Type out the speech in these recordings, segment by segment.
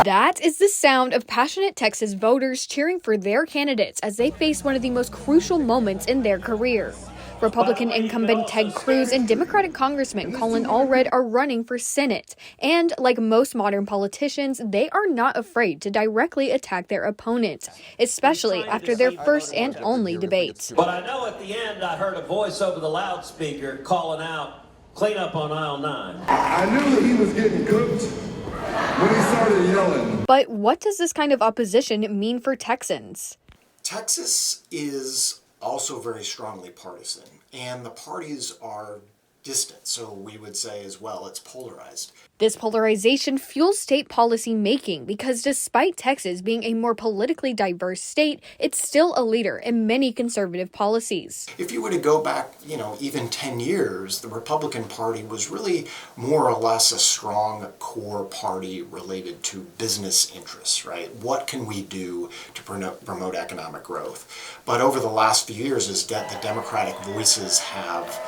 That is the sound of passionate Texas voters cheering for their candidates as they face one of the most crucial moments in their career. Republican incumbent Ted Cruz and Democratic Congressman Colin Allred are running for Senate. And like most modern politicians, they are not afraid to directly attack their opponent, especially after their first and only debate. But I know at the end I heard a voice over the loudspeaker calling out, "Clean up on aisle 9." I knew that he was getting cooked when he started yelling. But what does this kind of opposition mean for Texans? Texas is also very strongly partisan, and the parties are distant, so we would say as well it's polarized. This polarization fuels state policy making because despite Texas being a more politically diverse state, it's still a leader in many conservative policies. If you were to go back, even 10 years, the Republican Party was really more or less a strong core party related to business interests, right? What can we do to promote economic growth? But over the last few years, as the Democratic voices have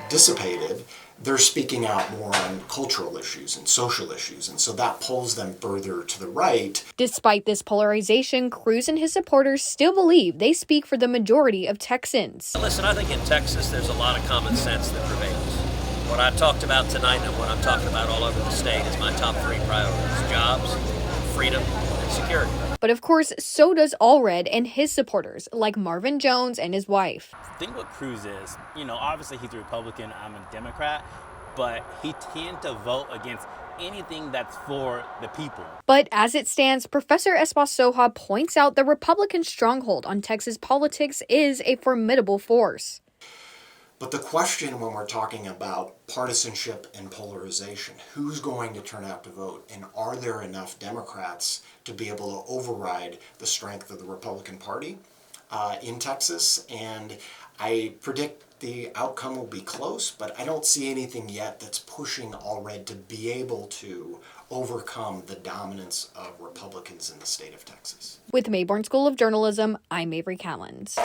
dissipated, they're speaking out more on cultural issues and social issues, and so that pulls them further to the right. Despite this polarization, Cruz and his supporters still believe they speak for the majority of Texans. Listen, I think in Texas there's a lot of common sense that prevails. What I talked about tonight and what I'm talking about all over the state is my top 3 priorities: jobs, freedom, and security. But of course, so does Allred and his supporters, like Marvin Jones and his wife. The thing with Cruz is, obviously he's a Republican, I'm a Democrat, but he tends to vote against anything that's for the people. But as it stands, Professor Esposoja points out the Republican stronghold on Texas politics is a formidable force. But the question when we're talking about partisanship and polarization, who's going to turn out to vote, and are there enough Democrats to be able to override the strength of the Republican Party in Texas? And I predict the outcome will be close, but I don't see anything yet that's pushing Allred to be able to overcome the dominance of Republicans in the state of Texas. With Mayborn School of Journalism, I'm Avery Callens.